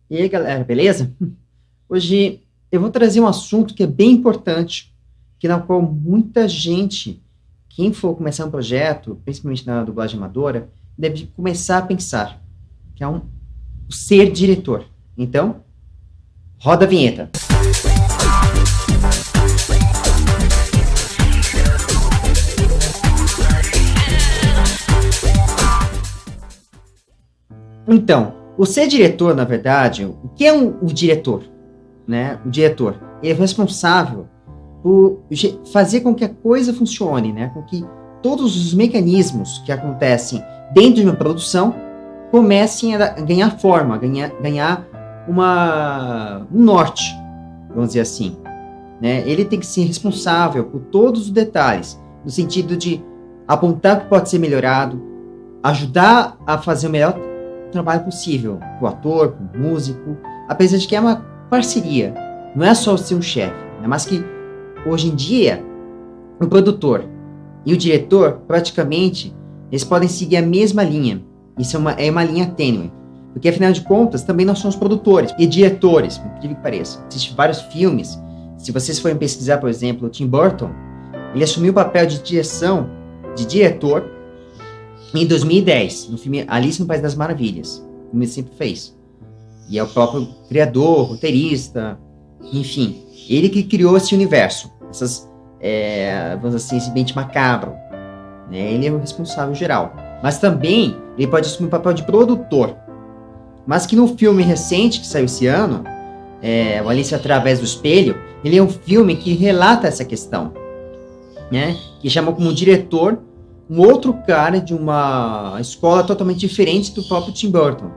E aí, galera, beleza? Hoje eu vou trazer um assunto que é bem importante, que na qual muita gente, quem for começar um projeto, principalmente na dublagem amadora, deve começar a pensar, que é o ser diretor. Então, roda a vinheta. Então, o ser diretor, na verdade, o que é o diretor? Né? O diretor ele é responsável por fazer com que a coisa funcione, né? Com que todos os mecanismos que acontecem dentro de uma produção comecem a ganhar forma, ganhar um norte, vamos dizer assim. Né? Ele tem que ser responsável por todos os detalhes, no sentido de apontar o que pode ser melhorado, ajudar a fazer o melhor trabalho possível para o ator, para o músico, apesar de que é uma parceria, não é só ser um chefe, né? Mas que hoje em dia o produtor e o diretor praticamente eles podem seguir a mesma linha. Isso é uma linha tênue, porque afinal de contas também nós somos produtores e diretores, por incrível que pareça. Existem vários filmes. Se vocês forem pesquisar, por exemplo, o Tim Burton, ele assumiu o papel de direção, de diretor, em 2010, no filme Alice no País das Maravilhas, como ele sempre fez. E é o próprio criador, roteirista, enfim, ele que criou esse universo, vamos dizer assim, esse ambiente macabro. Né? Ele é o responsável geral. Mas também ele pode assumir o papel de produtor. Mas que no filme recente que saiu esse ano, o Alice Através do Espelho, ele é um filme que relata essa questão, né? Que chamou como diretor um outro cara de uma escola totalmente diferente do próprio Tim Burton,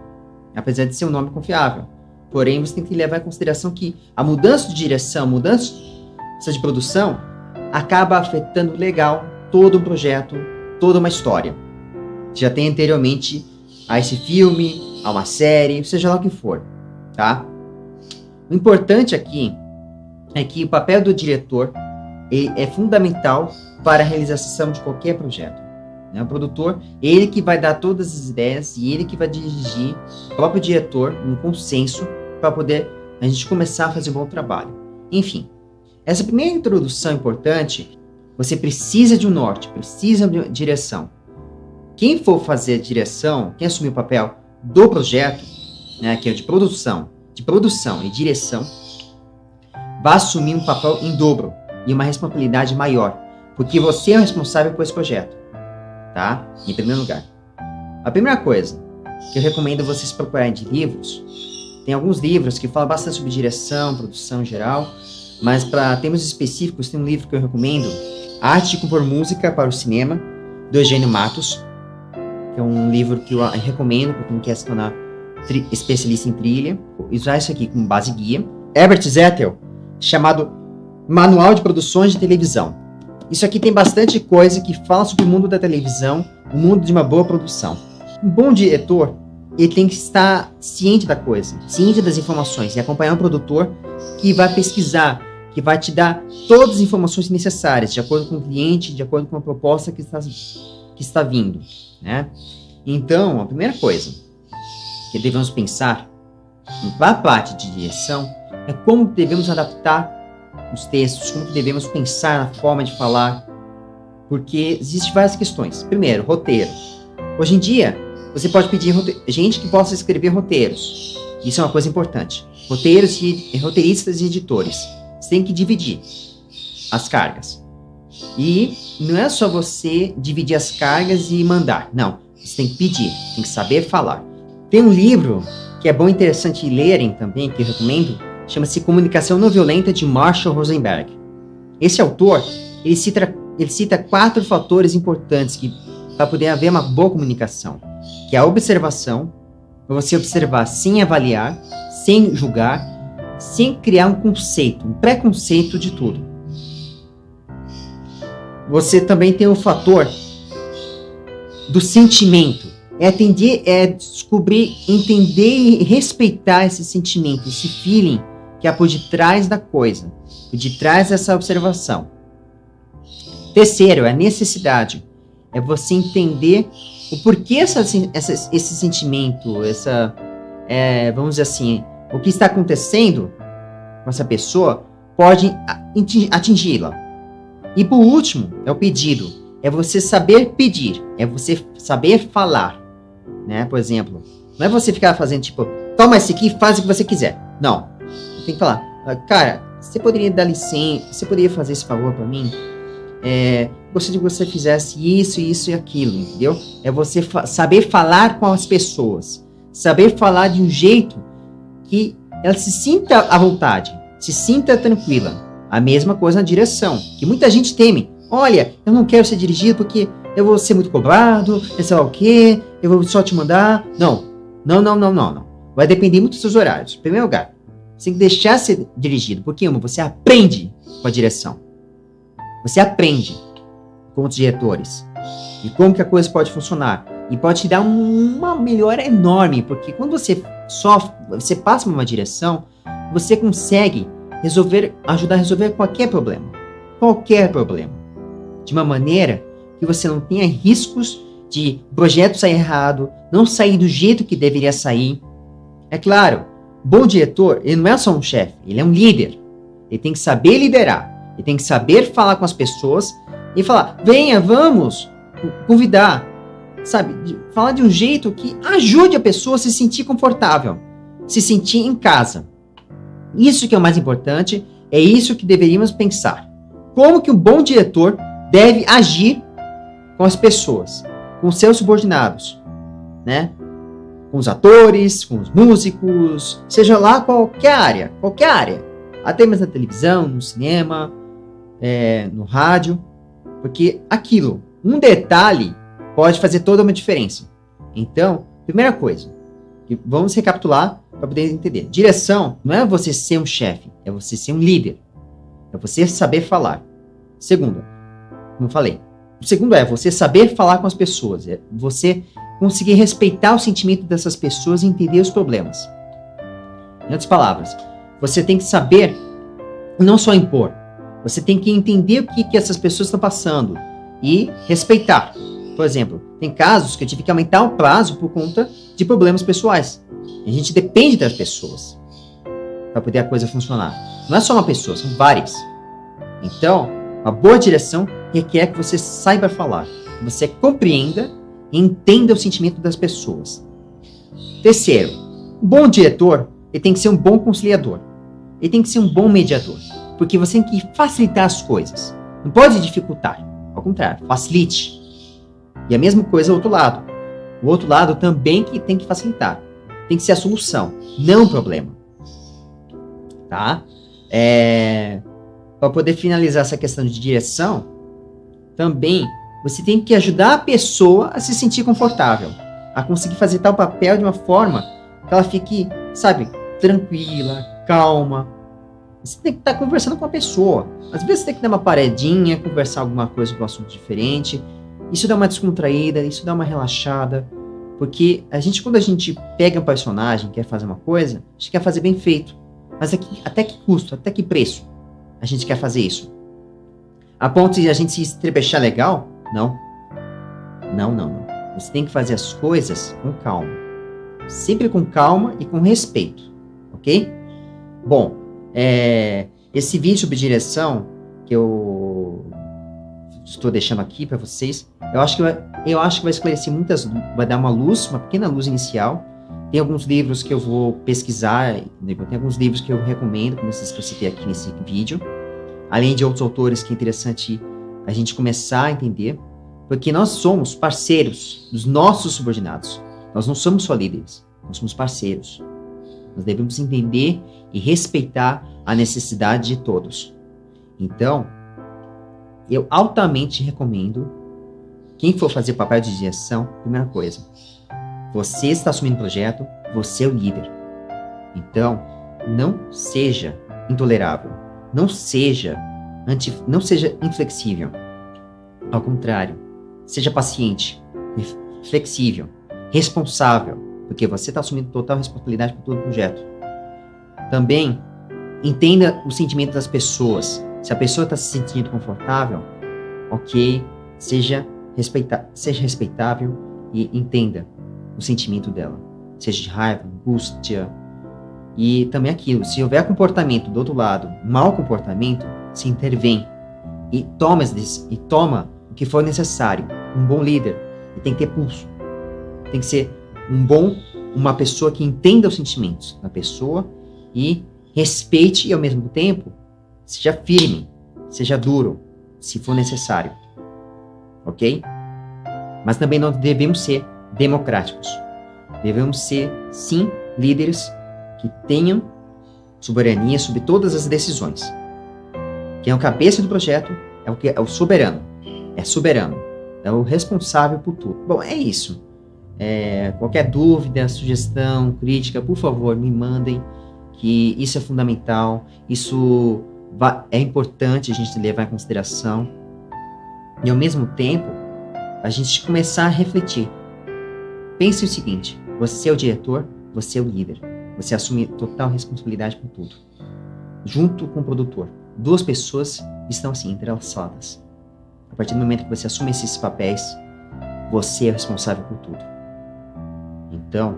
apesar de ser um nome confiável. Porém, você tem que levar em consideração que a mudança de direção, a mudança de produção, acaba afetando legal todo o projeto, toda uma história. Já tem anteriormente a esse filme, a uma série, seja lá o que for, tá? O importante aqui é que o papel do diretor é fundamental para a realização de qualquer projeto. Né? O produtor, ele que vai dar todas as ideias e ele que vai dirigir o próprio diretor um consenso para poder a gente começar a fazer um bom trabalho. Enfim, essa primeira introdução importante, você precisa de um norte, precisa de uma direção. Quem for fazer a direção, quem assumir o papel do projeto, né, que é de produção e direção, vai assumir um papel em dobro e uma responsabilidade maior, porque você é o responsável por esse projeto, tá? Em primeiro lugar. A primeira coisa que eu recomendo vocês procurarem de livros, tem alguns livros que falam bastante sobre direção, produção em geral, mas para temas específicos tem um livro que eu recomendo, A Arte de Compor Música para o Cinema, do Eugênio Matos, que é um livro que eu recomendo para quem quer se tornar especialista em trilha, usar isso aqui como base guia. Herbert Zettel, chamado Manual de Produções de Televisão. Isso aqui tem bastante coisa que fala sobre o mundo da televisão, o mundo de uma boa produção. Um bom diretor, ele tem que estar ciente da coisa, ciente das informações e acompanhar um produtor que vai pesquisar, que vai te dar todas as informações necessárias, de acordo com o cliente, de acordo com a proposta que está vindo, né? Então, a primeira coisa que devemos pensar na parte de direção é como devemos adaptar os textos, como devemos pensar na forma de falar, porque existem várias questões. Primeiro, roteiro. Hoje em dia, você pode pedir gente que possa escrever roteiros. Isso é uma coisa importante. Roteiristas e editores. Você tem que dividir as cargas. E não é só você dividir as cargas e mandar. Não, você tem que pedir, tem que saber falar. Tem um livro que é bom e interessante lerem também, que eu recomendo, chama-se Comunicação Não Violenta, de Marshall Rosenberg. Esse autor, ele cita 4 fatores importantes para poder haver uma boa comunicação, que é a observação, para você observar sem avaliar, sem julgar, sem criar um conceito, um preconceito de tudo. Você também tem o fator do sentimento. Descobrir, entender e respeitar esse sentimento, esse feeling que é por detrás da coisa, por detrás dessa observação. Terceiro, é a necessidade. É você entender o porquê esse sentimento, vamos dizer assim, o que está acontecendo com essa pessoa pode atingi-la. E por último, é o pedido. É você saber pedir, é você saber falar, né? Por exemplo, não é você ficar fazendo tipo, toma esse aqui e faz o que você quiser. Não, tem que falar, cara, você poderia dar licença, você poderia fazer esse favor para mim? Gostaria que você fizesse isso, isso e aquilo, entendeu? É você saber falar com as pessoas, saber falar de um jeito que ela se sinta à vontade, se sinta tranquila. A mesma coisa na direção, que muita gente teme. Olha, eu não quero ser dirigido porque eu vou ser muito cobrado, sei lá o quê, eu vou só te mandar. Não. Vai depender muito dos seus horários. Em primeiro lugar, você tem que deixar ser dirigido, porque você aprende com a direção. Você aprende com os diretores e como que a coisa pode funcionar. E pode te dar uma melhora enorme, porque quando você passa por uma direção, você consegue ajudar a resolver qualquer problema. Qualquer problema. De uma maneira que você não tenha riscos de o projeto sair errado, não sair do jeito que deveria sair. É claro, bom diretor, ele não é só um chefe, ele é um líder. Ele tem que saber liderar, ele tem que saber falar com as pessoas e falar, venha, vamos, convidar, sabe? Falar de um jeito que ajude a pessoa a se sentir confortável, se sentir em casa. Isso que é o mais importante, é isso que deveríamos pensar. Como que um bom diretor deve agir com as pessoas, com seus subordinados, né? Com os atores, com os músicos, seja lá qualquer área, até mesmo na televisão, no cinema, no rádio, porque aquilo, um detalhe pode fazer toda uma diferença. Então, primeira coisa, vamos recapitular para poder entender. Direção não é você ser um chefe, é você ser um líder, é você saber falar. Segundo, como eu falei, o segundo é você saber falar com as pessoas, é você conseguir respeitar o sentimento dessas pessoas e entender os problemas. Em outras palavras, você tem que saber não só impor, você tem que entender o que essas pessoas estão passando e respeitar. Por exemplo, tem casos que eu tive que aumentar o prazo por conta de problemas pessoais. A gente depende das pessoas para poder a coisa funcionar. Não é só uma pessoa, são várias. Então, uma boa direção requer que você saiba falar, que você compreenda e entenda o sentimento das pessoas. Terceiro, um bom diretor, ele tem que ser um bom conciliador. Ele tem que ser um bom mediador, porque você tem que facilitar as coisas. Não pode dificultar, ao contrário, facilite. E a mesma coisa do outro lado. O outro lado também que tem que facilitar. Tem que ser a solução, não o problema. Tá? Para poder finalizar essa questão de direção, também você tem que ajudar a pessoa a se sentir confortável, a conseguir fazer tal papel de uma forma que ela fique, sabe, tranquila, calma. Você tem que estar conversando com a pessoa. Às vezes você tem que dar uma paredinha, conversar alguma coisa com um assunto diferente. Isso dá uma descontraída, isso dá uma relaxada. Porque quando a gente pega um personagem, quer fazer uma coisa, a gente quer fazer bem feito. Mas até que custo, até que preço a gente quer fazer isso? A ponto de a gente se estrepechar legal? Não. Não. Você tem que fazer as coisas com calma. Sempre com calma e com respeito. Ok? Bom, esse vídeo sobre direção que eu estou deixando aqui para vocês, eu acho que vai esclarecer vai dar uma pequena luz inicial. Tem alguns livros que eu vou pesquisar, tem alguns livros que eu recomendo, como esses que eu citei aqui nesse vídeo, além de outros autores que é interessante a gente começar a entender, porque nós somos parceiros dos nossos subordinados. Nós não somos só líderes, nós somos parceiros. Nós devemos entender e respeitar a necessidade de todos. Então, eu altamente recomendo, quem for fazer o papel de direção, primeira coisa, você está assumindo o projeto, você é o líder. Então, não seja intolerável, não seja inflexível. Ao contrário, seja paciente, flexível, responsável, porque você está assumindo total responsabilidade por todo o projeto. Também, entenda o sentimento das pessoas. Se a pessoa está se sentindo confortável, ok, seja respeitável e entenda o sentimento dela. Seja de raiva, angústia, E também aquilo, se houver comportamento do outro lado, mau comportamento, se intervém e toma o que for necessário. Um bom líder, ele tem que ter pulso. Tem que ser uma pessoa que entenda os sentimentos da pessoa e respeite e, ao mesmo tempo, seja firme, seja duro, se for necessário. Ok? Mas também não devemos ser democráticos. Devemos ser, sim, líderes que tenham soberania sobre todas as decisões. Quem é o cabeça do projeto é o soberano. É soberano. É o responsável por tudo. Bom, é isso. Qualquer dúvida, sugestão, crítica, por favor, me mandem, que isso é fundamental. Isso é importante a gente levar em consideração. E, ao mesmo tempo, a gente começar a refletir. Pense o seguinte: você é o diretor, você é o líder. Você assume total responsabilidade por tudo. Junto com o produtor. Duas pessoas estão assim, entrelaçadas. A partir do momento que você assume esses papéis, você é responsável por tudo. Então,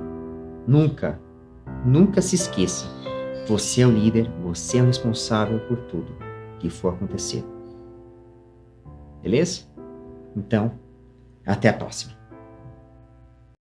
nunca se esqueça. Você é o líder, você é o responsável por tudo que for acontecer. Beleza? Então, até a próxima.